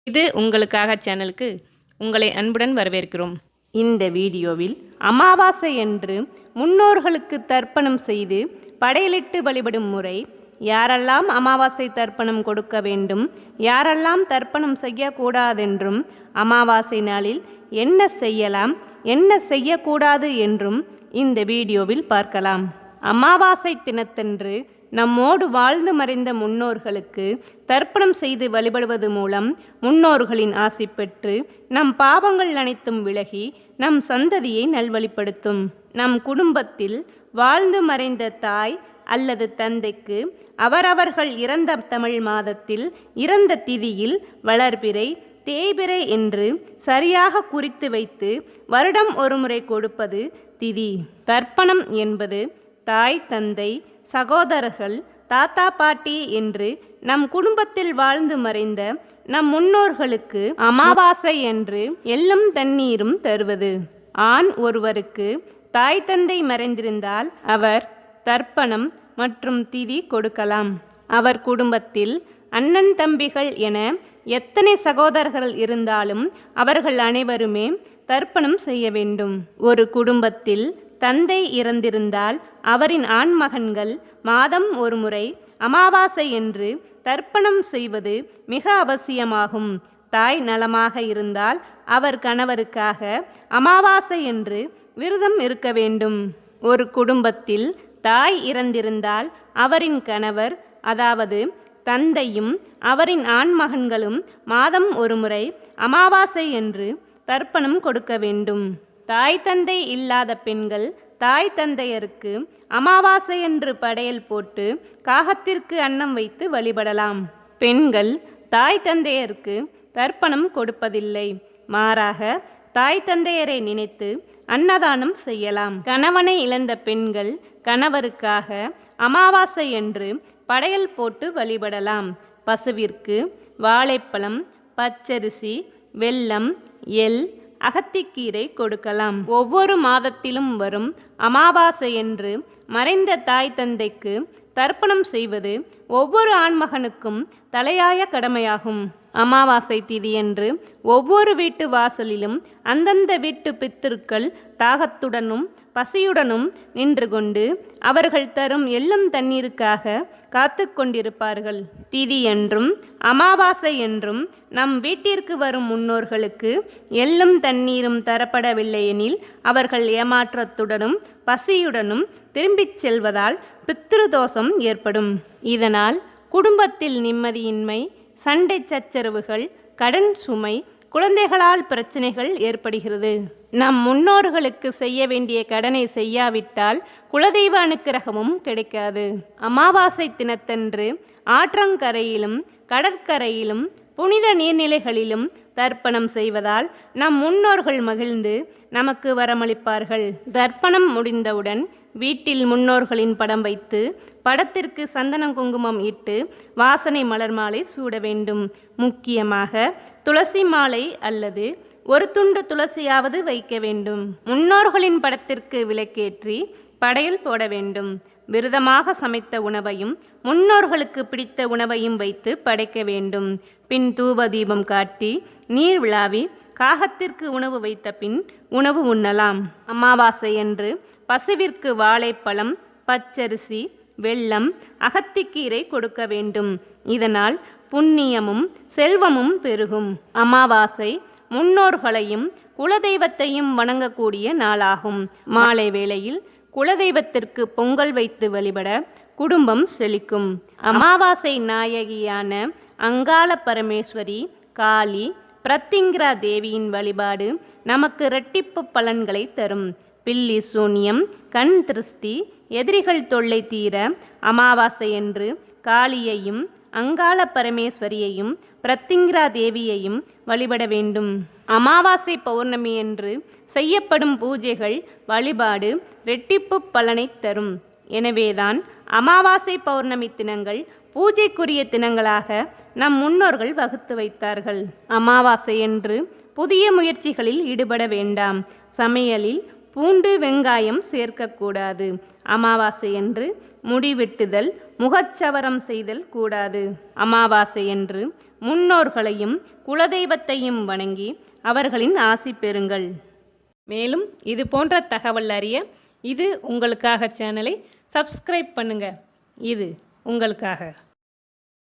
இது உங்களுக்காக சேனலுக்கு உங்களை அன்புடன் வரவேற்கிறோம். இந்த வீடியோவில் அமாவாசை என்று முன்னோர்களுக்கு தர்ப்பணம் செய்து படையலிட்டு வழிபடும் முறை, யாரெல்லாம் அமாவாசை தர்ப்பணம் கொடுக்க வேண்டும், யாரெல்லாம் தர்ப்பணம் செய்யக்கூடாதென்றும், அமாவாசை நாளில் என்ன செய்யலாம் என்ன செய்யக்கூடாது என்றும் இந்த வீடியோவில் பார்க்கலாம். அமாவாசை தினத்தன்று நம்மோடு வாழ்ந்து மறைந்த முன்னோர்களுக்கு தர்ப்பணம் செய்து வழிபடுவது மூலம் முன்னோர்களின் ஆசி பெற்று நம் பாவங்கள் அனைத்தும் விலகி நம் சந்ததியை நல்வழிப்படுத்தும். நம் குடும்பத்தில் வாழ்ந்து மறைந்த தாய் அல்லது தந்தைக்கு அவரவர்கள் இறந்த தமிழ் மாதத்தில் இறந்த திதியில் வளர்பிறை தேய்பிறை என்று சரியாக குறித்து வைத்து வருடம் ஒருமுறை கொடுப்பது திதி. தர்ப்பணம் என்பது தாய் தந்தை சகோதரர்கள் தாத்தா பாட்டி என்று நம் குடும்பத்தில் வாழ்ந்து மறைந்த நம் முன்னோர்களுக்கு அமாவாசை என்று எள்ளும் தண்ணீரும் தருவது. ஆண் ஒருவருக்கு தாய் தந்தை மறைந்திருந்தால் அவர் தர்ப்பணம் மற்றும் திதி கொடுக்கலாம். அவர் குடும்பத்தில் அண்ணன் தம்பிகள் என எத்தனை சகோதரர்கள் இருந்தாலும் அவர்கள் அனைவருமே தர்ப்பணம் செய்ய வேண்டும். ஒரு குடும்பத்தில் தந்தை இறந்திருந்தால் அவரின் ஆண்மகன்கள் மாதம் ஒரு முறை அமாவாசை என்று தர்ப்பணம் செய்வது மிக அவசியமாகும். தாய் நலமாக இருந்தால் அவர் கணவருக்காக அமாவாசை என்று விரதம் இருக்க வேண்டும். ஒரு குடும்பத்தில் தாய் இறந்திருந்தால் அவரின் கணவர், அதாவது தந்தையும் அவரின் ஆண்மகன்களும் மாதம் ஒரு முறை அமாவாசை என்று தர்ப்பணம் கொடுக்க வேண்டும். தாய் தந்தை இல்லாத பெண்கள் தாய் தந்தையருக்கு அமாவாசை என்று படையல் போட்டு காகத்திற்கு அன்னம் வைத்து வழிபடலாம். பெண்கள் தாய் தந்தையருக்கு தர்ப்பணம் கொடுப்பதில்லை, மாறாக தாய் தந்தையரை நினைத்து அன்னதானம் செய்யலாம். கணவனை இழந்த பெண்கள் கணவருக்காக அமாவாசை என்று படையல் போட்டு வழிபடலாம். பசுவிற்கு வாழைப்பழம், பச்சரிசி, வெல்லம், எள், அகத்திக்கீரை கொடுக்கலாம். ஒவ்வொரு மாதத்திலும் வரும் அமாவாசை என்று மறைந்த தாய் தந்தைக்கு தர்ப்பணம் செய்வது ஒவ்வொரு ஆண்மகனுக்கும் தலையாய கடமையாகும். அமாவாசை திதியன்று ஒவ்வொரு வீட்டு வாசலிலும் அந்தந்த வீட்டு பித்திருக்கள் தாகத்துடனும் பசியுடனும் நின்று கொண்டு அவர்கள் தரும் எள்ளும் தண்ணீருக்காக காத்து கொண்டிருப்பார்கள். திதி என்றும் அமாவாசை என்றும் நம் வீட்டிற்கு வரும் முன்னோர்களுக்கு எள்ளும் தண்ணீரும் தரப்படவில்லை எனில் அவர்கள் ஏமாற்றத்துடனும் பசியுடனும் திரும்பிச் செல்வதால் பித்ருதோஷம் ஏற்படும். இதனால் குடும்பத்தில் நிம்மதியின்மை, சண்டை சச்சரவுகள், கடன் சுமை, குழந்தைகளால் பிரச்சனைகள் ஏற்படுகிறது. நம் முன்னோர்களுக்கு செய்ய வேண்டிய கடனை செய்யாவிட்டால் குலதெய்வ அனுக்கிரகமும் கிடைக்காது. அமாவாசை தினத்தன்று ஆற்றங்கரையிலும் கடற்கரையிலும் புனித நீர்நிலைகளிலும் தர்ப்பணம் செய்வதால் நம் முன்னோர்கள் மகிழ்ந்து நமக்கு வரமளிப்பார்கள். தர்ப்பணம் முடிந்தவுடன் வீட்டில் முன்னோர்களின் படம் வைத்து படத்திற்கு சந்தனம் குங்குமம் இட்டு வாசனை மலர் மாலை சூட வேண்டும். முக்கியமாக துளசி மாலை அல்லது ஒரு துண்டு துளசியாவது வைக்க வேண்டும். முன்னோர்களின் படத்திற்கு விளக்கேற்றி படையல் போட வேண்டும். விரதமாக சமைத்த உணவையும் முன்னோர்களுக்கு பிடித்த உணவையும் வைத்து படைக்க வேண்டும். பின் தூப தீபம் காட்டி நீர் விழாவி காகத்திற்கு உணவு வைத்த பின் உணவு உண்ணலாம். அமாவாசை அன்று பசுவிற்கு வாழைப்பழம், பச்சரிசி, வெல்லம், அகத்திக்கீரை கொடுக்க வேண்டும். இதனால் புண்ணியமும் செல்வமும் பெருகும். அமாவாசை முன்னோர்களையும் குலதெய்வத்தையும் வணங்கக்கூடிய நாளாகும். மாலை வேளையில் குலதெய்வத்திற்கு பொங்கல் வைத்து வழிபட குடும்பம் செழிக்கும். அமாவாசை நாயகியான அங்காள பரமேஸ்வரி, காளி, பிரத்திங்கிரா தேவியின் வழிபாடு நமக்கு இரட்டிப்பு பலன்களை தரும். பில்லி சூன்யம், கண் திருஷ்டி, எதிரிகள் தொல்லை தீர அமாவாசை என்று காளியையும் அங்காள பரமேஸ்வரியையும் பிரத்திங்கிரா தேவியையும் வழிபட வேண்டும். அமாவாசை பௌர்ணமி என்று செய்யப்படும் பூஜைகள் வழிபாடு இரட்டிப்பு பலனை தரும். எனவேதான் அமாவாசை பௌர்ணமி தினங்கள் பூஜைக்குரிய தினங்களாக நம் முன்னோர்கள் வகுத்து வைத்தார்கள். அமாவாசை என்று புதிய முயற்சிகளில் ஈடுபட வேண்டாம். சமையலில் பூண்டு வெங்காயம் சேர்க்கக்கூடாது. அமாவாசை என்று முடி வெட்டுதல், முகச்சவரம் செய்தல் கூடாது. அமாவாசை என்று முன்னோர்களையும் குலதெய்வத்தையும் வணங்கி அவர்களின் ஆசி பெறுங்கள். மேலும் இது போன்ற தகவல் அறிய இது உங்களுக்காக சேனலை சப்ஸ்கிரைப் பண்ணுங்க. இது உங்களுக்காக.